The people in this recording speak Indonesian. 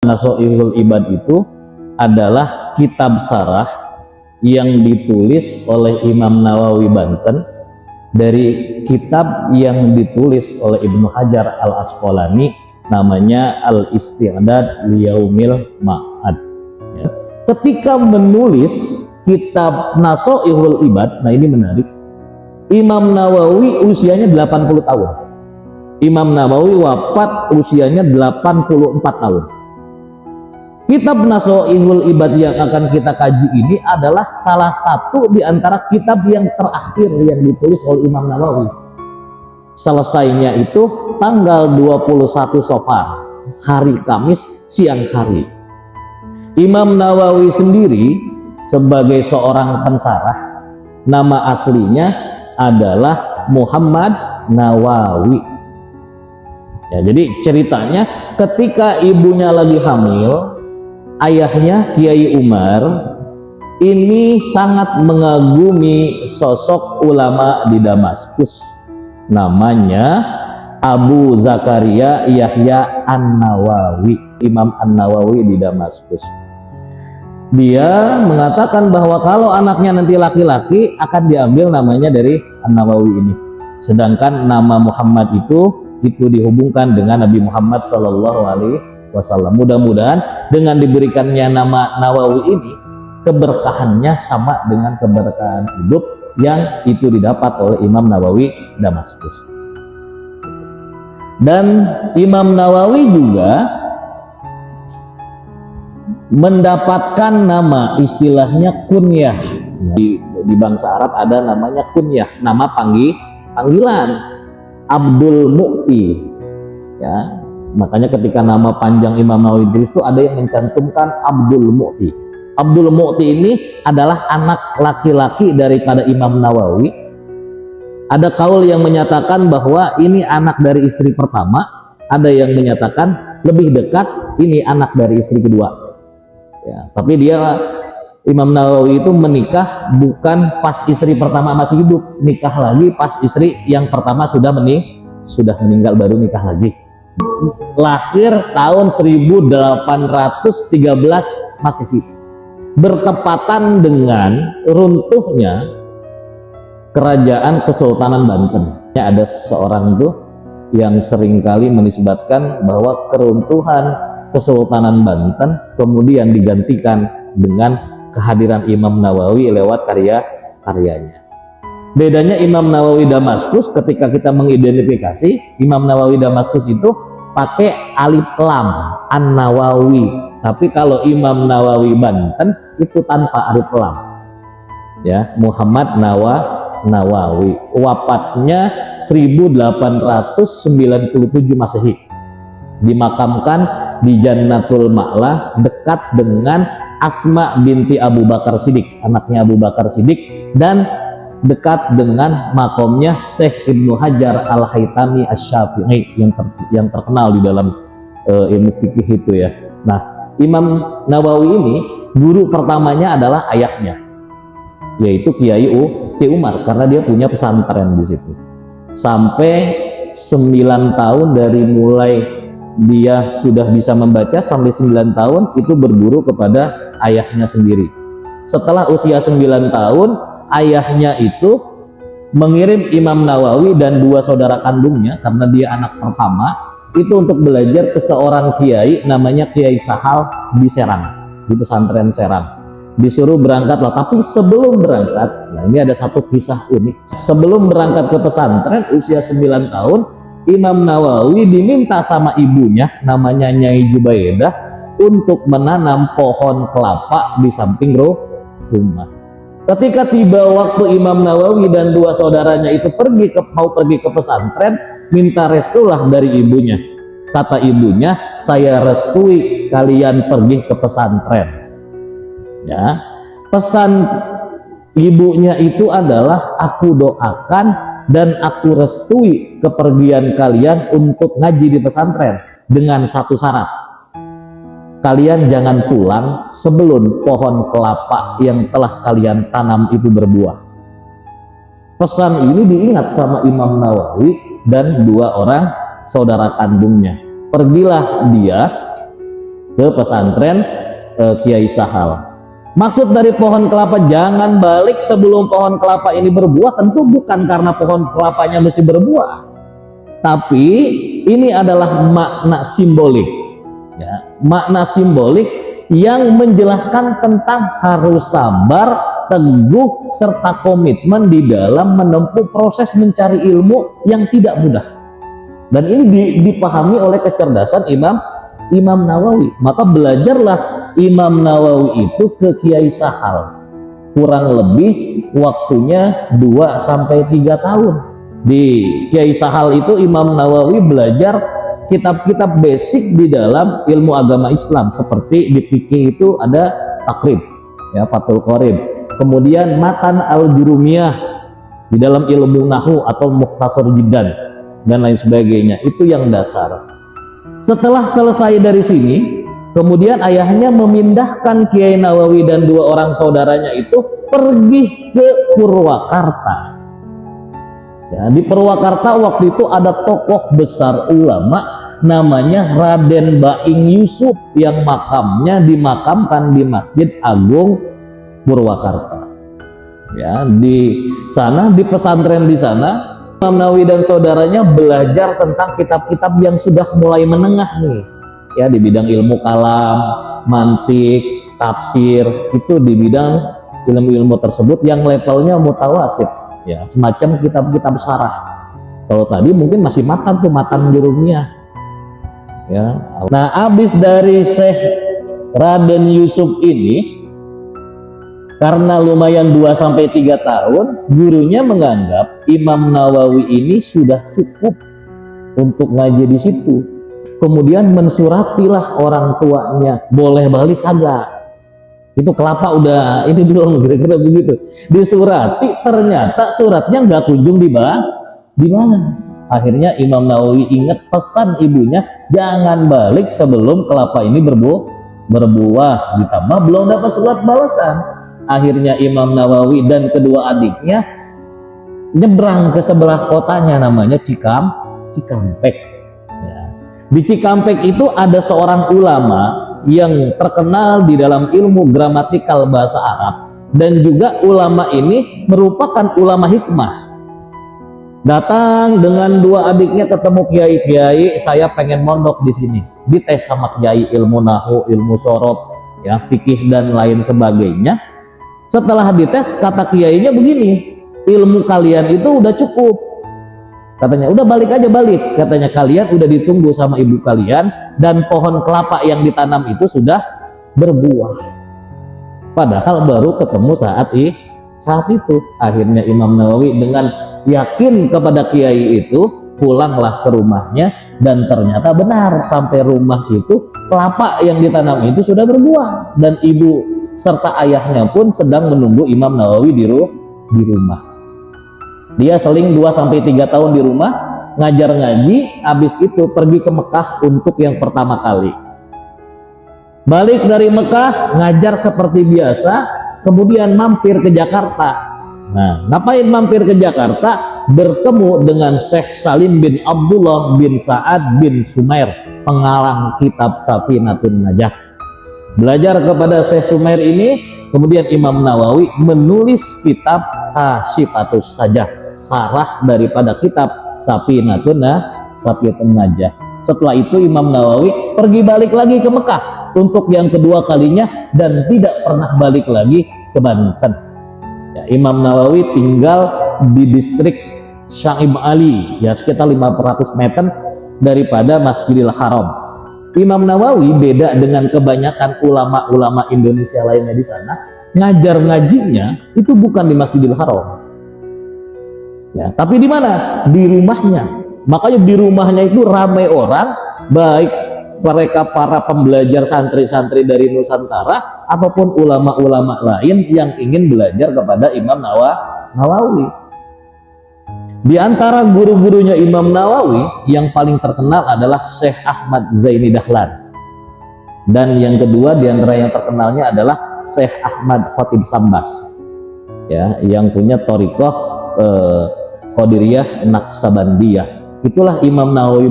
Nasoihul Ibad itu adalah kitab sarah yang ditulis oleh Imam Nawawi Banten dari kitab yang ditulis oleh Ibnu Hajar Al-Asqalani, namanya Al-Isti'dad Liyaumil Ma'ad. Ya. Ketika menulis kitab Nasoihul Ibad, nah ini menarik, Imam Nawawi usianya 80 tahun. Imam Nawawi wafat usianya 84 tahun. Kitab Nasoihul Ibad yang akan kita kaji ini adalah salah satu di antara kitab yang terakhir yang ditulis oleh Imam Nawawi. Selesainya itu tanggal 21 Safar, hari Kamis siang hari. Imam Nawawi sendiri sebagai seorang pensarah, nama aslinya adalah Muhammad Nawawi. Ya, jadi ceritanya ketika ibunya lagi hamil, ayahnya Kiai Umar ini sangat mengagumi sosok ulama di Damaskus, namanya Abu Zakaria Yahya An-Nawawi, Imam An-Nawawi di Damaskus. Dia mengatakan bahwa kalau anaknya nanti laki-laki akan diambil namanya dari An-Nawawi ini, sedangkan nama Muhammad itu dihubungkan dengan Nabi Muhammad Shallallahu Alaihi Wasallam. Mudah-mudahan dengan diberikannya nama Nawawi ini, keberkahannya sama dengan keberkahan hidup yang itu didapat oleh Imam Nawawi Damaskus. Dan Imam Nawawi juga mendapatkan nama, istilahnya kunyah. Di bangsa Arab ada namanya kunyah, nama panggilan. Abdul Mu'ti, ya, makanya ketika nama panjang Imam Nawawi ditulis itu ada yang mencantumkan Abdul Mu'ti. Abdul Mu'ti ini adalah anak laki-laki daripada Imam Nawawi. Ada kaul yang menyatakan bahwa ini anak dari istri pertama, ada yang menyatakan lebih dekat ini anak dari istri kedua. Ya, tapi Imam Nawawi itu menikah bukan pas istri pertama masih hidup, nikah lagi pas istri yang pertama sudah meninggal baru nikah lagi. Lahir tahun 1813 Masehi, bertepatan dengan runtuhnya kerajaan Kesultanan Banten. Ada seseorang itu yang seringkali menisbatkan bahwa keruntuhan Kesultanan Banten kemudian digantikan dengan kehadiran Imam Nawawi lewat karya-karyanya. Bedanya Imam Nawawi Damaskus, ketika kita mengidentifikasi Imam Nawawi Damaskus itu pakai alif lam An-Nawawi, tapi kalau Imam Nawawi Banten itu tanpa alif lam, ya, Muhammad Nawawi. Wafatnya 1897 Masehi, dimakamkan di Jannatul Ma'la dekat dengan Asma binti Abu Bakar Siddiq, anaknya Abu Bakar Siddiq, dan dekat dengan makomnya Syekh Ibnu Hajar Al-Haytami Asy-Syafi'i yang terkenal di dalam ilmu fikih itu, ya. Nah, Imam Nawawi ini guru pertamanya adalah ayahnya, yaitu Kiai Umar, karena dia punya pesantren di situ. Sampai 9 tahun dari mulai dia sudah bisa membaca sampai 9 tahun itu berguru kepada ayahnya sendiri. Setelah usia 9 tahun, ayahnya itu mengirim Imam Nawawi dan 2 saudara kandungnya, karena dia anak pertama, itu untuk belajar ke seorang kiai namanya Kiai Sahal di Serang, di pesantren Serang. Disuruh berangkatlah, tapi sebelum berangkat, nah ini ada satu kisah unik. Sebelum berangkat ke pesantren usia 9 tahun, Imam Nawawi diminta sama ibunya namanya Nyai Jubaidah untuk menanam pohon kelapa di samping rumah. Ketika tiba waktu Imam Nawawi dan 2 saudaranya itu mau pergi ke pesantren, minta restulah dari ibunya. Kata ibunya, saya restui kalian pergi ke pesantren. Ya, pesan ibunya itu adalah aku doakan dan aku restui kepergian kalian untuk ngaji di pesantren dengan satu syarat. Kalian jangan pulang sebelum pohon kelapa yang telah kalian tanam itu berbuah. Pesan ini diingat sama Imam Nawawi dan 2 orang saudara kandungnya. Pergilah dia ke pesantren Kiai Sahal. Maksud dari pohon kelapa jangan balik sebelum pohon kelapa ini berbuah, tentu bukan karena pohon kelapanya mesti berbuah, tapi ini adalah makna simbolik, ya, makna simbolik yang menjelaskan tentang harus sabar, teguh, serta komitmen di dalam menempuh proses mencari ilmu yang tidak mudah. Dan ini dipahami oleh kecerdasan Imam Nawawi. Maka belajarlah Imam Nawawi itu ke Kiai Sahal. Kurang lebih waktunya 2-3 tahun. Di Kiai Sahal itu Imam Nawawi belajar kitab-kitab basic di dalam ilmu agama Islam, seperti di fikih itu ada Takrib, ya, Fathul Qorib, kemudian Matan Al-Jurumiyah di dalam ilmu Nahwu atau Mukhtasar Jiddan dan lain sebagainya. Itu yang dasar. Setelah selesai dari sini, kemudian ayahnya memindahkan Kiai Nawawi dan 2 orang saudaranya itu pergi ke Purwakarta. Ya, di Purwakarta waktu itu ada tokoh besar ulama namanya Raden Baing Yusuf yang makamnya dimakamkan di Masjid Agung Purwakarta. Ya, di sana, di pesantren di sana, Imam Nawawi dan saudaranya belajar tentang kitab-kitab yang sudah mulai menengah nih, ya, di bidang ilmu kalam, mantik, tafsir. Itu di bidang ilmu-ilmu tersebut yang levelnya mutawasid, ya, semacam kitab-kitab syarah. Kalau tadi mungkin masih matan tuh, Matan Jurumiyah, ya. Nah, habis dari Syekh Raden Yusuf ini, karena lumayan 2-3 tahun, gurunya menganggap Imam Nawawi ini sudah cukup untuk ngaji di situ. Kemudian mensuratilah orang tuanya, boleh balik kagak? Itu kelapa udah ini belum, kira-kira begitu. Disurati, ternyata suratnya nggak kunjung dibalas. Akhirnya Imam Nawawi ingat pesan ibunya, jangan balik sebelum kelapa ini berbuah. Ditambah belum dapat surat balasan. Akhirnya Imam Nawawi dan kedua adiknya nyebrang ke sebelah kotanya, namanya Cikampek. Ya. Di Cikampek itu ada seorang ulama yang terkenal di dalam ilmu gramatikal bahasa Arab, dan juga ulama ini merupakan ulama hikmah. Datang dengan 2 adiknya ketemu kiai, saya pengen mondok di sini. Dites sama kiai ilmu nahwu, ilmu sorof, ya, fikih dan lain sebagainya. Setelah dites, kata kiainya begini, ilmu kalian itu udah cukup. Katanya, udah balik aja, balik. Katanya, kalian udah ditunggu sama ibu kalian, dan pohon kelapa yang ditanam itu sudah berbuah. Padahal baru ketemu saat itu. Akhirnya Imam Nawawi dengan yakin kepada kiai itu, pulanglah ke rumahnya, dan ternyata benar, sampai rumah itu kelapa yang ditanam itu sudah berbuah, dan ibu serta ayahnya pun sedang menunggu Imam Nawawi di rumah. Dia seling 2-3 tahun di rumah, ngajar ngaji, habis itu pergi ke Mekah untuk yang pertama kali. Balik dari Mekah, ngajar seperti biasa, kemudian mampir ke Jakarta. Nah, ngapain mampir ke Jakarta? Bertemu dengan Syekh Salim bin Abdullah bin Sa'ad bin Sumair, pengarang kitab Safinatun Najah. Belajar kepada Syekh Sumair ini, kemudian Imam Nawawi menulis kitab Kasyifatus Sajah, sarah daripada kitab Safinatun Najah. Setelah itu Imam Nawawi pergi balik lagi ke Mekah untuk yang kedua kalinya, dan tidak pernah balik lagi ke Banten. Ya, Imam Nawawi tinggal di distrik Syaib Ali, ya, sekitar 500 meter daripada Masjidil Haram. Imam Nawawi beda dengan kebanyakan ulama-ulama Indonesia lainnya di sana, ngajar ngajinya itu bukan di Masjidil Haram, ya, tapi di mana? Di rumahnya. Makanya di rumahnya itu ramai orang, baik mereka para pembelajar santri-santri dari Nusantara ataupun ulama-ulama lain yang ingin belajar kepada Imam Nawawi. Di antara guru-gurunya Imam Nawawi yang paling terkenal adalah Syekh Ahmad Zaini Dahlan, dan yang kedua di antara yang terkenalnya adalah Syekh Ahmad Khatib Sambas, ya, yang punya thariqah Qadiriyah Naqsabandiyah. Itulah Imam Nawawi